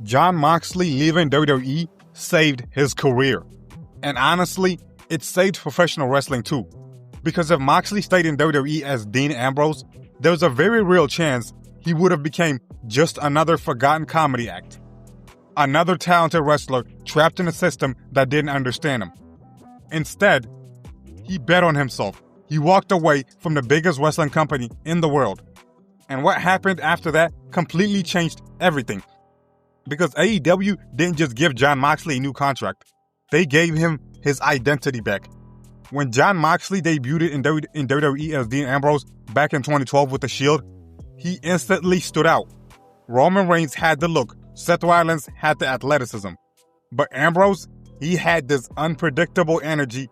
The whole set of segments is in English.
Jon Moxley leaving WWE saved his career. And honestly, it saved professional wrestling too. Because if Moxley stayed in WWE as Dean Ambrose, there was a very real chance he would have become just another forgotten comedy act. Another talented wrestler trapped in a system that didn't understand him. Instead, he bet on himself. He walked away from the biggest wrestling company in the world. And what happened after that completely changed everything. Because AEW didn't just give Jon Moxley a new contract. They gave him his identity back. When Jon Moxley debuted in WWE as Dean Ambrose back in 2012 with the Shield, he instantly stood out. Roman Reigns had the look. Seth Rollins had the athleticism. But Ambrose, he had this unpredictable energy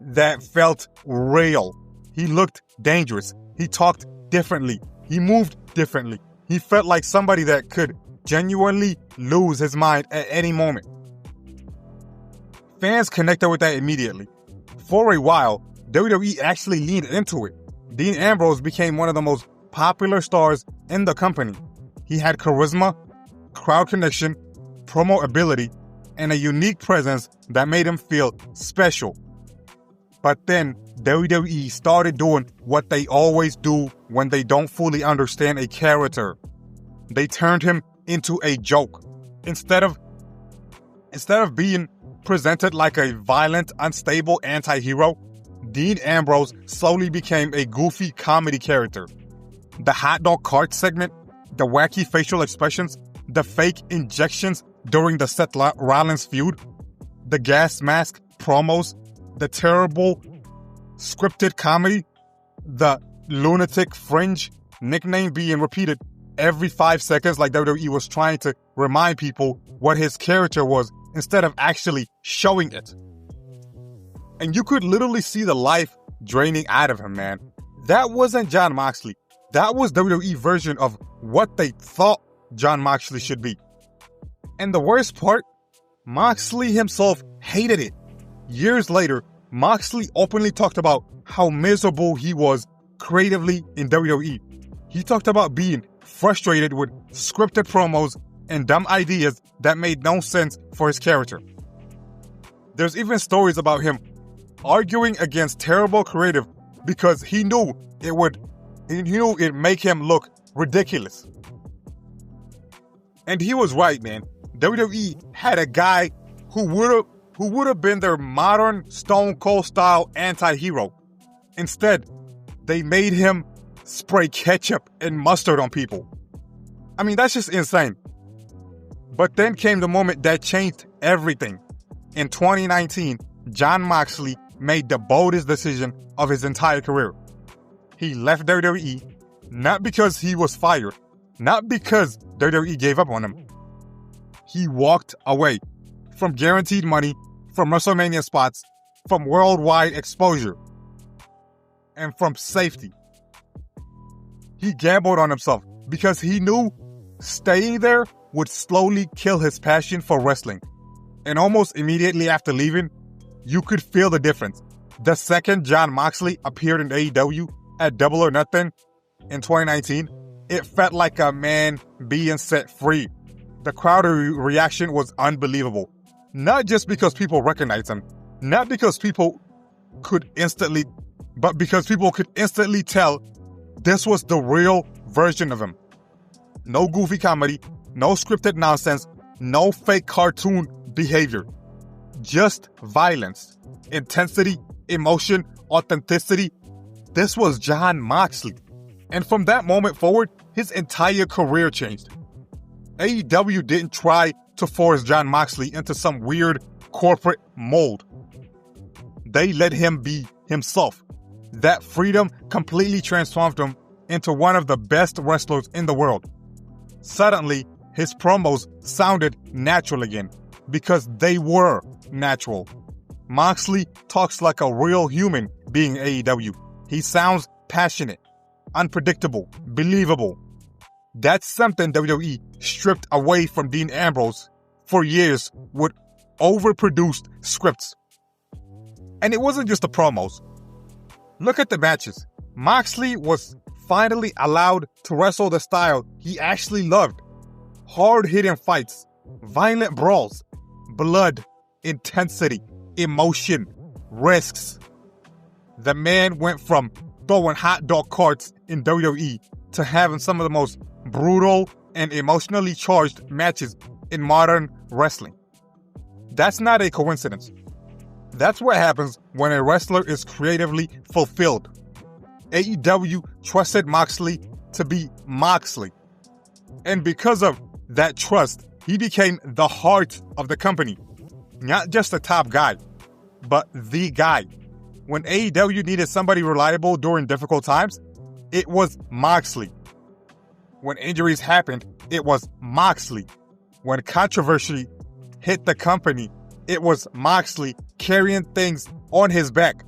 that felt real. He looked dangerous. He talked differently. He moved differently. He felt like somebody that could genuinely lose his mind at any moment. Fans connected with that immediately. For a while, WWE actually leaned into it. Dean Ambrose became one of the most popular stars in the company. He had charisma, crowd connection, promo ability, and a unique presence that made him feel special. But then WWE started doing what they always do when they don't fully understand a character. They turned him into a joke. Instead of being presented like a violent, unstable anti-hero, Dean Ambrose slowly became a goofy comedy character. The hot dog cart segment, the wacky facial expressions, the fake injections during the Seth Rollins feud, the gas mask promos, the terrible scripted comedy, the lunatic fringe nickname being repeated every 5 seconds like WWE was trying to remind people what his character was instead of actually showing it. And you could literally see the life draining out of him, man. That wasn't Jon Moxley. That was WWE version of what they thought Jon Moxley should be. And the worst part, Moxley himself hated it. Years later, Moxley openly talked about how miserable he was creatively in WWE. He talked about being frustrated with scripted promos and dumb ideas that made no sense for his character. There's even stories about him arguing against terrible creative because he knew it'd make him look ridiculous. And he was right, man. WWE had a guy who would have been their modern Stone Cold style anti-hero. Instead, they made him spray ketchup and mustard on people. I mean, that's just insane. But then came the moment that changed everything. In 2019, Jon Moxley made the boldest decision of his entire career. He left WWE, not because he was fired, not because WWE gave up on him. He walked away from guaranteed money, from WrestleMania spots, from worldwide exposure, and from safety. He gambled on himself because he knew staying there would slowly kill his passion for wrestling. And almost immediately after leaving, you could feel the difference. The second Jon Moxley appeared in AEW at Double or Nothing in 2019, it felt like a man being set free. The crowd reaction was unbelievable. Not just because people recognized him, not because people could instantly tell this was the real version of him. No goofy comedy, no scripted nonsense, no fake cartoon behavior. Just violence, intensity, emotion, authenticity. This was Jon Moxley. And from that moment forward, his entire career changed. AEW didn't try to force Jon Moxley into some weird corporate mold. They let him be himself. That freedom completely transformed him into one of the best wrestlers in the world. Suddenly, his promos sounded natural again, because they were natural. Moxley talks like a real human being AEW. He sounds passionate, unpredictable, believable. That's something WWE stripped away from Dean Ambrose for years with overproduced scripts. And it wasn't just the promos. Look at the matches. Moxley was finally allowed to wrestle the style he actually loved. hard-hitting fights, violent brawls, blood, intensity, emotion, risks. The man went from throwing hot dog carts in WWE to having some of the most brutal and emotionally charged matches in modern wrestling. That's not a coincidence. That's what happens when a wrestler is creatively fulfilled. AEW trusted Moxley to be Moxley. And because of that trust, he became the heart of the company. Not just the top guy, but the guy. When AEW needed somebody reliable during difficult times, it was Moxley. When injuries happened, it was Moxley. When controversy hit the company, it was Moxley carrying things on his back.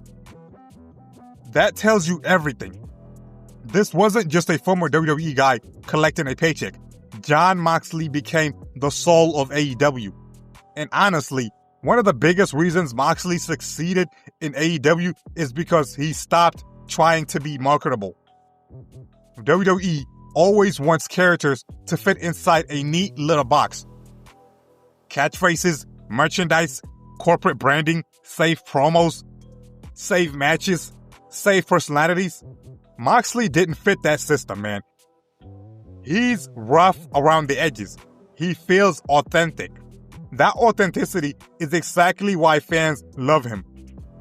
That tells you everything. This wasn't just a former WWE guy collecting a paycheck. Jon Moxley became the soul of AEW. And honestly, one of the biggest reasons Moxley succeeded in AEW is because he stopped trying to be marketable. WWE always wants characters to fit inside a neat little box. Catchphrases, merchandise, corporate branding, safe promos, safe matches, safe personalities. Moxley didn't fit that system, man. He's rough around the edges. He feels authentic. That authenticity is exactly why fans love him.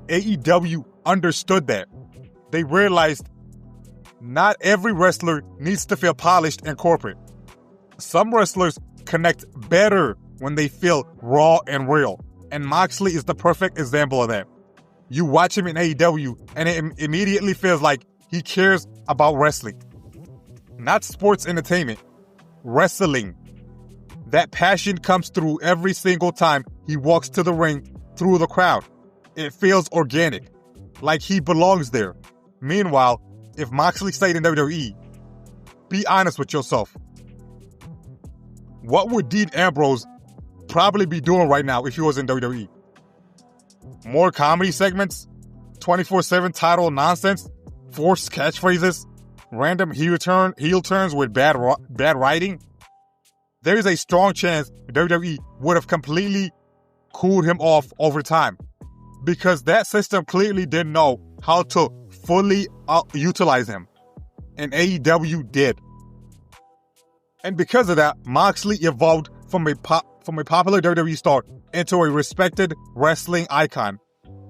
AEW understood that. They realized not every wrestler needs to feel polished and corporate. Some wrestlers connect better when they feel raw and real. And Moxley is the perfect example of that. You watch him in AEW and it immediately feels like he cares about wrestling. Not sports entertainment, wrestling. That passion comes through every single time he walks to the ring through the crowd. It feels organic, like he belongs there. Meanwhile, if Moxley stayed in WWE, be honest with yourself. What would Dean Ambrose probably be doing right now if he was in WWE? More comedy segments? 24/7 title nonsense? Forced catchphrases? Random heel turns with bad writing? There is a strong chance WWE would have completely cooled him off over time, because that system clearly didn't know how to fully utilize him, and AEW did. And because of that, Moxley evolved from a popular WWE star into a respected wrestling icon.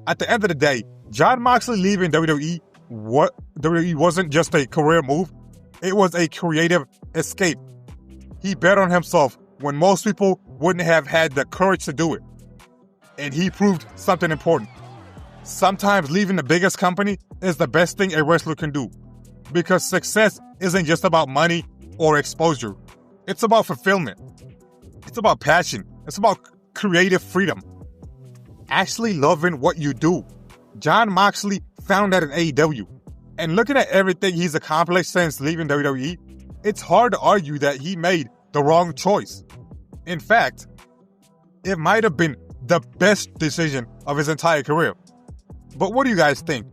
At the end of the day, Jon Moxley leaving WWE wasn't just a career move, it was a creative escape. He bet on himself when most people wouldn't have had the courage to do it. And he proved something important. Sometimes leaving the biggest company is the best thing a wrestler can do, because success isn't just about money or exposure. It's about fulfillment. It's about passion. It's about creative freedom. Actually loving what you do. Jon Moxley found that in AEW. And looking at everything he's accomplished since leaving WWE, it's hard to argue that he made the wrong choice. In fact, it might have been the best decision of his entire career. But what do you guys think?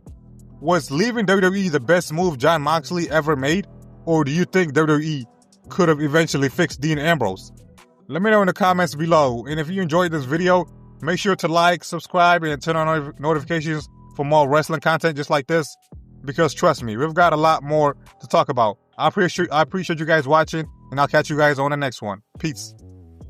Was leaving WWE the best move Jon Moxley ever made? Or do you think WWE could have eventually fixed Dean Ambrose? Let me know in the comments below. And if you enjoyed this video, make sure to like, subscribe, and turn on notifications for more wrestling content just like this. Because trust me, we've got a lot more to talk about. I appreciate you guys watching, and I'll catch you guys on the next one. Peace.